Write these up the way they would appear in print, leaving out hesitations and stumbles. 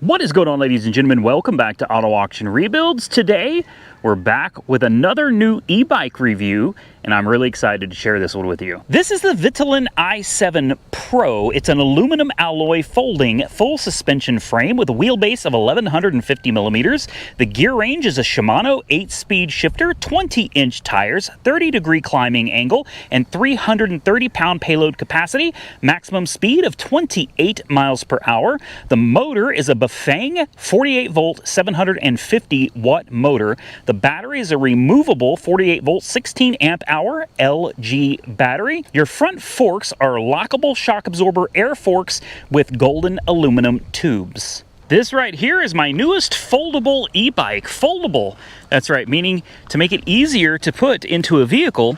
What is going on, ladies and gentlemen? Welcome back to Auto Auction Rebuilds. Today, we're back with another new e-bike review, and I'm really excited to share this one with you. This is the Vitilan i7 Pro. It's an aluminum alloy folding full suspension frame with a wheelbase of 1150 millimeters. The gear range is a Shimano 8-speed shifter, 20-inch tires, 30-degree climbing angle, and 330-pound payload capacity. Maximum speed of 28 miles per hour. The motor is a Bafang 48-volt, 750-watt motor. The battery is a removable 48-volt, 16-amp-hour LG battery. Your front forks are lockable shock absorber air forks with golden aluminum tubes. This right here is my newest foldable e-bike. Foldable, that's right, meaning to make it easier to put into a vehicle,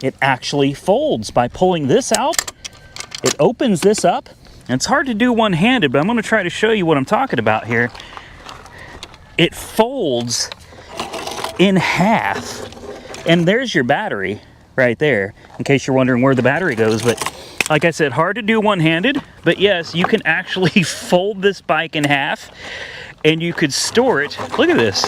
it actually folds. By pulling this out, it opens this up. And it's hard to do one-handed, but I'm going to try to show you what I'm talking about here. It folds in half. And there's your battery right there, in case you're wondering where the battery goes. But like I said, hard to do one-handed. But yes, you can actually fold this bike in half, and you could store it. Look at this.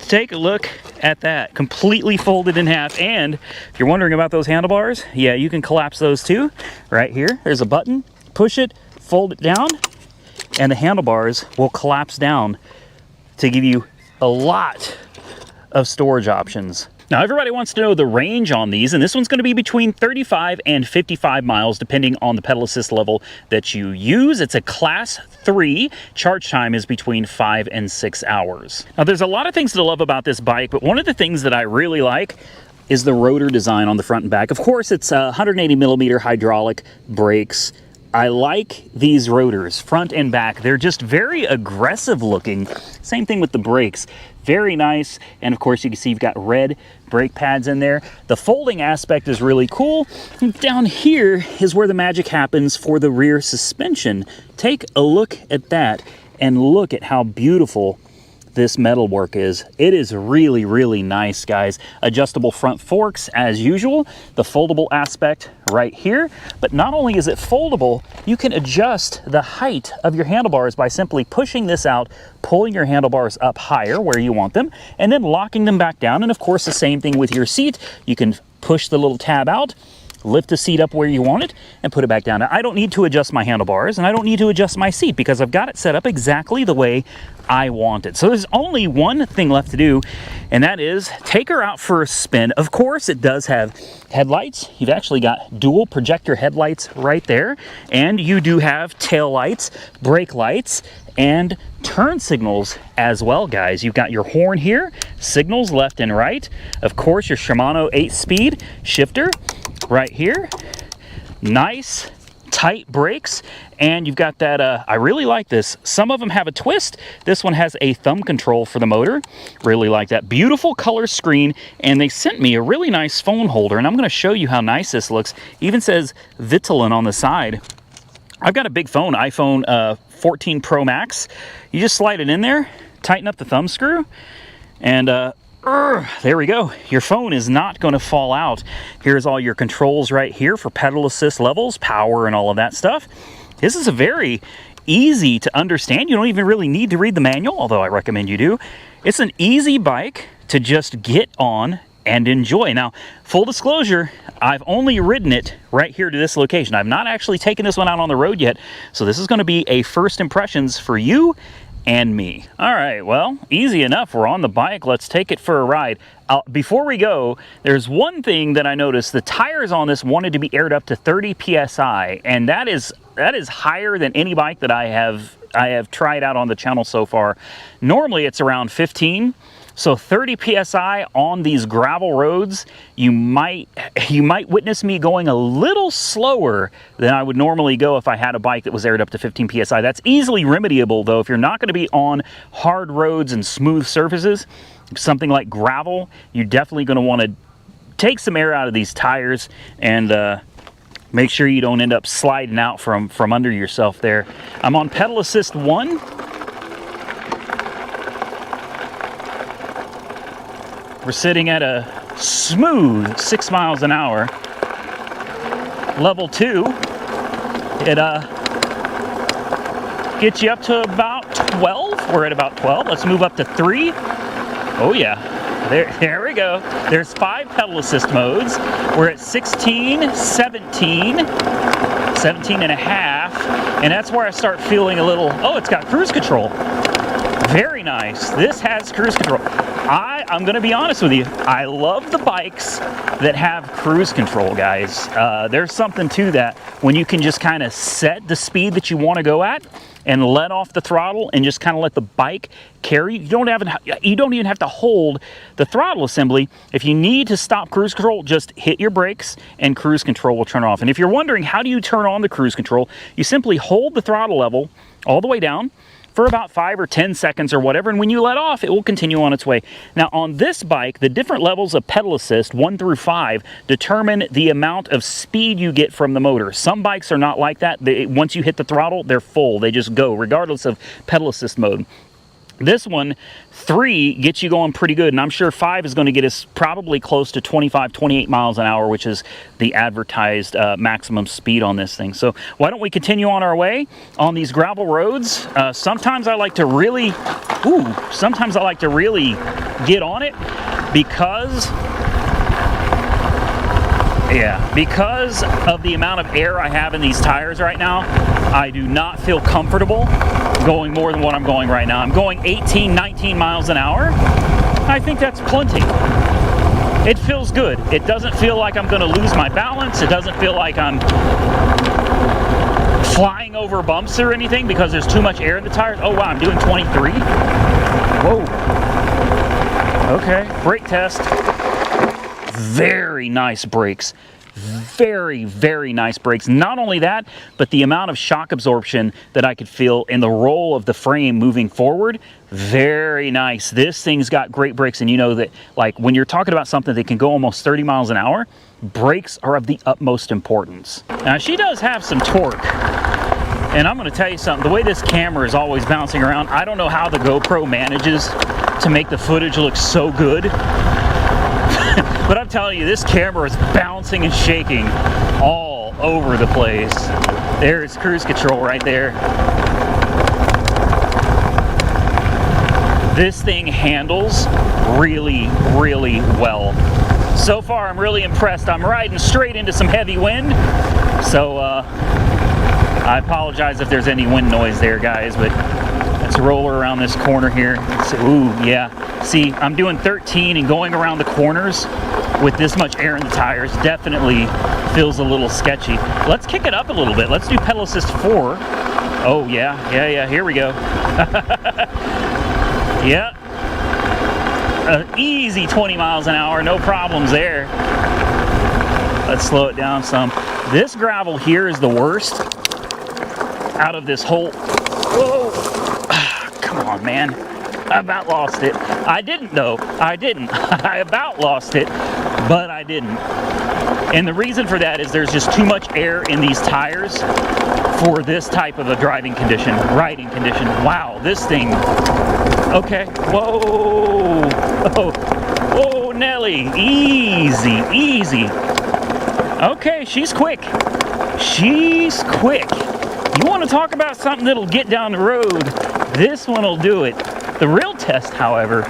Take a look at that. Completely folded in half. And if you're wondering about those handlebars, yeah, you can collapse those too. Right here, there's a button. Push it, fold it down, and the handlebars will collapse down to give you a lot of storage options. Now, everybody wants to know the range on these, and this one's going to be between 35 and 55 miles, depending on the pedal assist level that you use. It's a Class 3. Charge time is between 5 and 6 hours. Now, there's a lot of things to love about this bike, but one of the things that I really like is the rotor design on the front and back. Of course, it's 180 millimeter hydraulic brakes. I like these rotors, front and back. They're just very aggressive looking. Same thing with the brakes. Very nice. And of course, you can see you've got red brake pads in there. The folding aspect is really cool. And down here is where the magic happens for the rear suspension. Take a look at that and look at how beautiful this metalwork is. It is really, really nice, guys. Adjustable front forks as usual. The foldable aspect right here. But not only is it foldable, you can adjust the height of your handlebars by simply pushing this out, pulling your handlebars up higher where you want them, and then locking them back down. And of course, the same thing with your seat. You can push the little tab out, lift the seat up where you want it, and put it back down. Now, I don't need to adjust my handlebars, and I don't need to adjust my seat because I've got it set up exactly the way I want it. So there's only one thing left to do, and that is take her out for a spin. Of course, it does have headlights. You've actually got dual projector headlights right there, and you do have tail lights, brake lights, and turn signals as well, guys. You've got your horn here, signals left and right. Of course, your Shimano 8-speed shifter right here. Nice tight brakes, and you've got that I really like this. Some of them have a twist. This one has a thumb control for the motor. Really like that. Beautiful color screen, and they sent me a really nice phone holder, and I'm going to show you how nice this looks. Even says Vitilan on the side. I've got a big phone, iPhone 14 Pro Max. You just slide it in there, tighten up the thumb screw, and there we go. Your phone is not going to fall out. Here's all your controls right here for pedal assist levels, power, and all of that stuff. This is a very easy to understand. You don't even really need to read the manual, although I recommend you do. It's an easy bike to just get on and enjoy. Now, full disclosure, I've only ridden it right here to this location. I've not actually taken this one out on the road yet, so this is going to be a first impressions for you and me. All right, well, easy enough. We're on the bike. Let's take it for a ride. Before we go, there's one thing that I noticed. The tires on this wanted to be aired up to 30 PSI, and that is higher than any bike that I have tried out on the channel so far. Normally, it's around 15. So 30 PSI on these gravel roads, you might witness me going a little slower than I would normally go if I had a bike that was aired up to 15 PSI. That's easily remediable, though. If you're not going to be on hard roads and smooth surfaces, something like gravel, you're definitely going to want to take some air out of these tires and make sure you don't end up sliding out from under yourself there. I'm on pedal assist 1. We're sitting at a smooth 6 miles an hour. Level 2, it Get you up to about 12. We're at about 12. Let's move up to 3. Oh yeah. There we go. There's 5 pedal assist modes. We're at 16, 17, 17 and a half, and that's where I start feeling a little, oh, it's got cruise control. Very nice. This has cruise control. I'm going to be honest with you. I love the bikes that have cruise control, guys. There's something to that when you can just kind of set the speed that you want to go at and let off the throttle and just kind of let the bike carry. You don't even have to hold the throttle assembly. If you need to stop cruise control, just hit your brakes and cruise control will turn off. And if you're wondering how do you turn on the cruise control, you simply hold the throttle level all the way down for about 5 or 10 seconds or whatever, and when you let off, it will continue on its way. Now, on this bike, the different levels of pedal assist, 1 through 5, determine the amount of speed you get from the motor. Some bikes are not like that. Once you hit the throttle, they're full. They just go, regardless of pedal assist mode. This one, 3 gets you going pretty good, and I'm sure 5 is going to get us probably close to 25, 28 miles an hour, which is the advertised maximum speed on this thing. So why don't we continue on our way on these gravel roads? Sometimes I like to really get on it because of the amount of air I have in these tires right now. I do not feel comfortable going more than what I'm going right now. I'm going 18, 19 miles an hour. I think that's plenty. It feels good. It doesn't feel like I'm going to lose my balance. It doesn't feel like I'm flying over bumps or anything because there's too much air in the tires. Oh wow, I'm doing 23. Whoa. Okay, brake test. Very nice brakes. Very, very nice brakes. Not only that, but the amount of shock absorption that I could feel in the roll of the frame moving forward, very nice. This thing's got great brakes, and you know that, like, when you're talking about something that can go almost 30 miles an hour, brakes are of the utmost importance. Now, she does have some torque, and I'm going to tell you something. The way this camera is always bouncing around, I don't know how the GoPro manages to make the footage look so good. But I'm telling you, this camera is bouncing and shaking all over the place. There's cruise control right there. This thing handles really, really well. So far, I'm really impressed. I'm riding straight into some heavy wind. So, I apologize if there's any wind noise there, guys, but let's roll around this corner here. Ooh, yeah. See, I'm doing 13 and going around the corners with this much air in the tires definitely feels a little sketchy. Let's kick it up a little bit. Let's do pedal assist 4. Oh yeah, here we go. Yeah. Easy 20 miles an hour, no problems there. Let's slow it down some. This gravel here is the worst out of this whole, whoa. Come on, man. I about lost it. I didn't though. I didn't. I about lost it, but I didn't. And the reason for that is there's just too much air in these tires for this type of a riding condition. Wow, this thing. Okay. Whoa. Oh. Whoa, Nelly. Easy, easy. Okay, she's quick. She's quick. You want to talk about something that'll get down the road? This one will do it. The real test, however,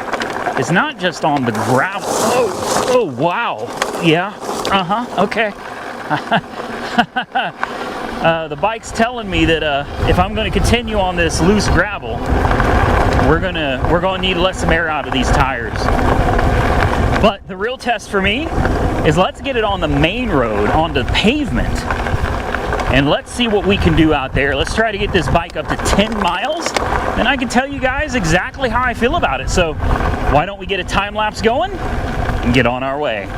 is not just on the gravel. Oh, wow. Yeah, okay. The bike's telling me that if I'm going to continue on this loose gravel, we're gonna need to let some air out of these tires. But the real test for me is let's get it on the main road, on the pavement, and let's see what we can do out there. Let's try to get this bike up to 10 miles, and I can tell you guys exactly how I feel about it. So why don't we get a time lapse going and get on our way.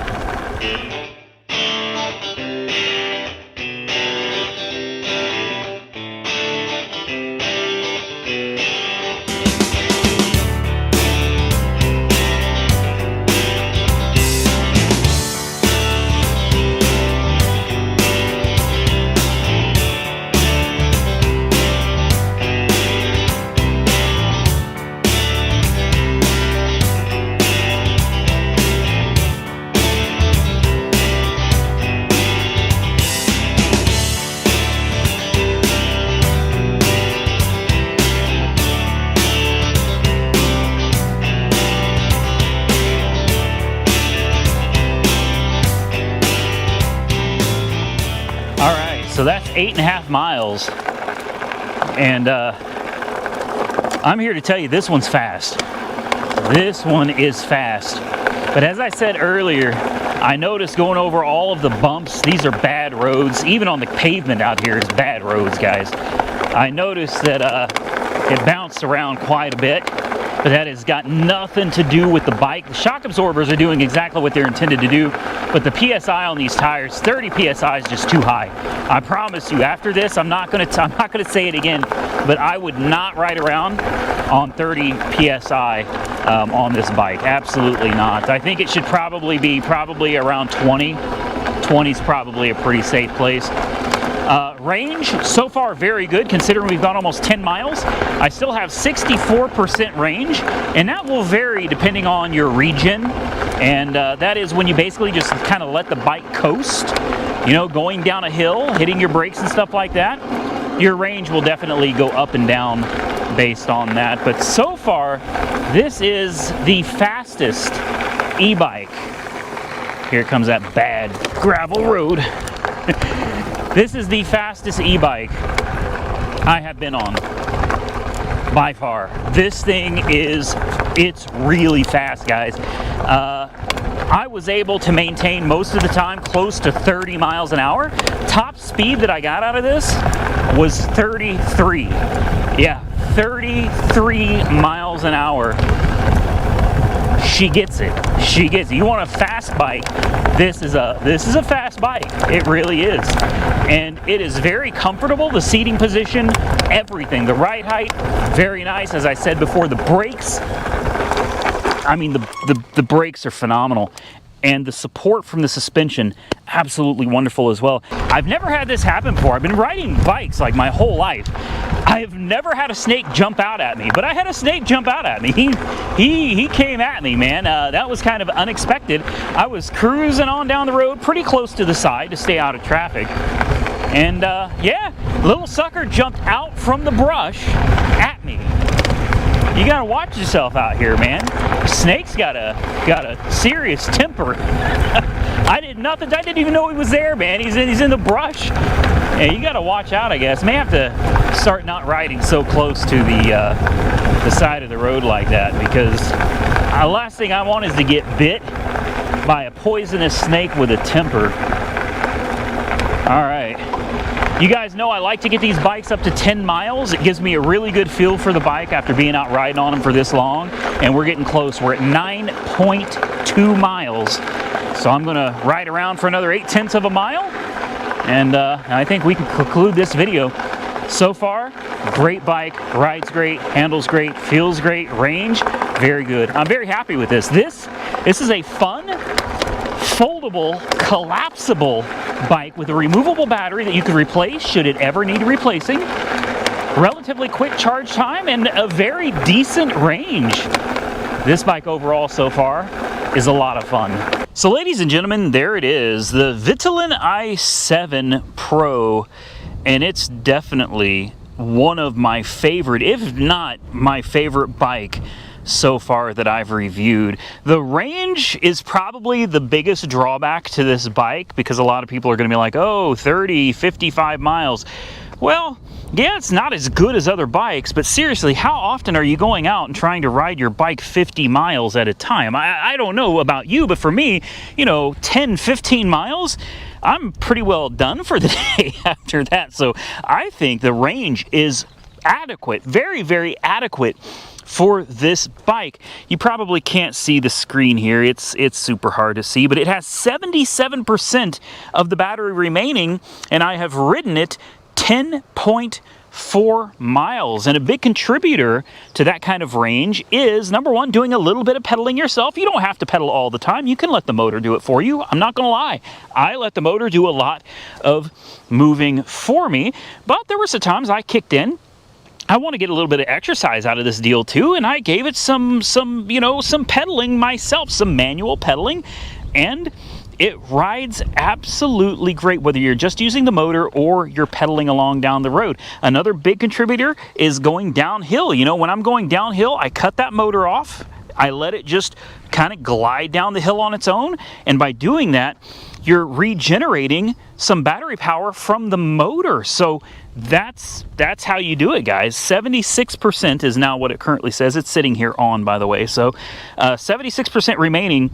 so that's 8.5 miles. And I'm here to tell you, this one's fast. This one is fast. But as I said earlier, I noticed going over all of the bumps, these are bad roads. Even on the pavement out here, it's bad roads, guys. I noticed that it bounced around quite a bit, but that has got nothing to do with the bike. The shock absorbers are doing exactly what they're intended to do, but the PSI on these tires, 30 PSI is just too high. I promise you, after this, I'm not gonna say it again, but I would not ride around on 30 PSI on this bike. Absolutely not. I think it should probably be around 20. 20 is probably a pretty safe place. Range, so far very good, considering we've gone almost 10 miles. I still have 64% range, and that will vary depending on your region. And that is when you basically just kind of let the bike coast, you know, going down a hill, hitting your brakes and stuff like that. Your range will definitely go up and down based on that. But so far, this is the fastest e-bike. Here comes that bad gravel road. This is the fastest e-bike I have been on by far. This thing it's really fast, guys. I was able to maintain most of the time close to 30 miles an hour. Top speed that I got out of this was 33. Yeah, 33 miles an hour. She gets it. She gets it. You want a fast bike? This is a fast bike. It really is. And it is very comfortable. The seating position, everything. The ride height, very nice. As I said before, the brakes, I mean, the brakes are phenomenal. And the support from the suspension, absolutely wonderful as well. I've never had this happen before. I've been riding bikes like my whole life. I've never had a snake jump out at me, but I had a snake jump out at me. He came at me, man. That was kind of unexpected. I was cruising on down the road pretty close to the side to stay out of traffic. And yeah, little sucker jumped out from the brush at me. You gotta watch yourself out here, man. Snake's got a serious temper. I didn't even know he was there, man. He's in the brush. Yeah, you gotta watch out, I guess. May have to start not riding so close to the side of the road like that, because the last thing I want is to get bit by a poisonous snake with a temper. All right. You guys know I like to get these bikes up to 10 miles. It gives me a really good feel for the bike after being out riding on them for this long. And we're getting close. We're at 9.2 miles. So I'm gonna ride around for another 0.8 of a mile. And I think we can conclude this video. So far, great bike, rides great, handles great, feels great, range, very good. I'm very happy with this. This is a fun, foldable, collapsible bike with a removable battery that you can replace should it ever need replacing. Relatively quick charge time and a very decent range. This bike overall so far is a lot of fun. So ladies and gentlemen, there it is, the Vitilan i7 Pro, and it's definitely one of my favorite, if not my favorite bike so far that I've reviewed. The range is probably the biggest drawback to this bike, because a lot of people are going to be like, oh, 30, 55 miles. Well, yeah, it's not as good as other bikes, but seriously, how often are you going out and trying to ride your bike 50 miles at a time? I don't know about you, but for me, you know, 10, 15 miles, I'm pretty well done for the day after that. So I think the range is adequate, very, very adequate for this bike. You probably can't see the screen here. It's super hard to see, but it has 77% of the battery remaining, and I have ridden it 10.4 miles. And a big contributor to that kind of range is, number one, doing a little bit of pedaling yourself. You don't have to pedal all the time. You can let the motor do it for you. I'm not gonna lie. I let the motor do a lot of moving for me, but there were some times I kicked in. I want to get a little bit of exercise out of this deal too, and I gave it some pedaling myself, some manual pedaling, and it rides absolutely great, whether you're just using the motor or you're pedaling along down the road. Another big contributor is going downhill. You know, when I'm going downhill, I cut that motor off. I let it just kind of glide down the hill on its own. And by doing that, you're regenerating some battery power from the motor. So that's how you do it, guys. 76% is now what it currently says. It's sitting here on, by the way. So 76% remaining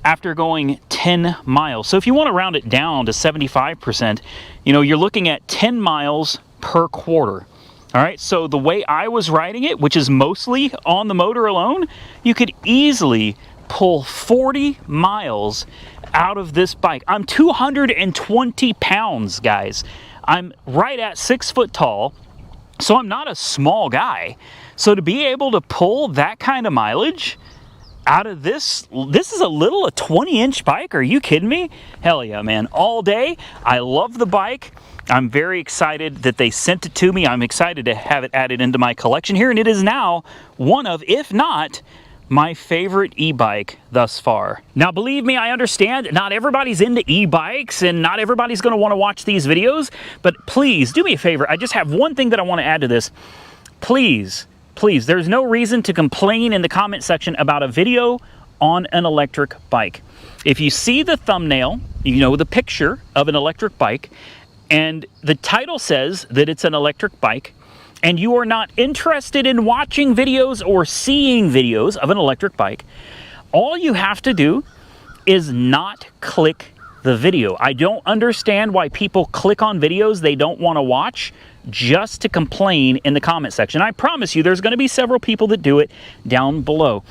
after going 10 miles. So if you want to round it down to 75%, you know, you're looking at 10 miles per quarter. All right, so the way I was riding it, which is mostly on the motor alone, you could easily pull 40 miles out of this bike. I'm 220 pounds, guys. I'm right at 6 foot tall, so I'm not a small guy. So to be able to pull that kind of mileage out of this is a 20-inch bike. Are you kidding me? Hell yeah, man. All day. I love the bike. I'm very excited that they sent it to me. I'm excited to have it added into my collection here, and it is now one of, if not, my favorite e-bike thus far. Now, believe me, I understand not everybody's into e-bikes and not everybody's going to want to watch these videos, but please do me a favor. I just have one thing that I want to add to this. Please, there's no reason to complain in the comment section about a video on an electric bike. If you see the thumbnail, you know the picture of an electric bike, and the title says that it's an electric bike, and you are not interested in watching videos or seeing videos of an electric bike, all you have to do is not click the video. I don't understand why people click on videos they don't want to watch just to complain in the comment section. I promise you there's going to be several people that do it down below.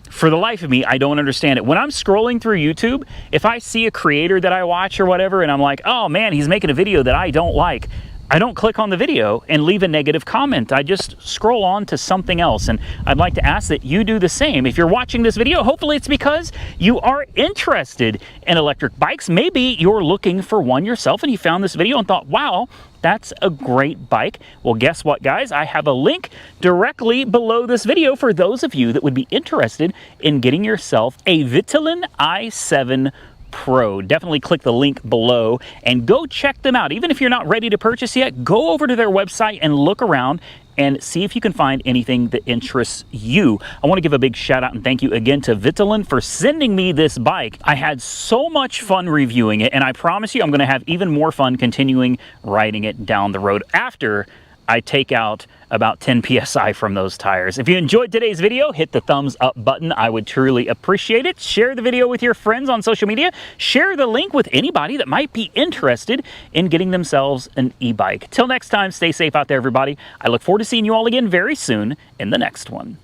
For the life of me, I don't understand it. When I'm scrolling through YouTube, if I see a creator that I watch or whatever, and I'm like, oh man, he's making a video that I don't like, I don't click on the video and leave a negative comment. I just scroll on to something else. And I'd like to ask that you do the same. If you're watching this video, hopefully it's because you are interested in electric bikes. Maybe you're looking for one yourself and you found this video and thought, wow, that's a great bike. Well, guess what, guys? I have a link directly below this video for those of you that would be interested in getting yourself a Vitilan i7 Pro. Definitely click the link below and go check them out. Even if you're not ready to purchase yet, go over to their website and look around and see if you can find anything that interests you. I want to give a big shout out and thank you again to Vitilan for sending me this bike. I had so much fun reviewing it, and I promise you I'm going to have even more fun continuing riding it down the road after I take out about 10 PSI from those tires. If you enjoyed today's video, hit the thumbs up button. I would truly appreciate it. Share the video with your friends on social media. Share the link with anybody that might be interested in getting themselves an e-bike. Till next time, stay safe out there, everybody. I look forward to seeing you all again very soon in the next one.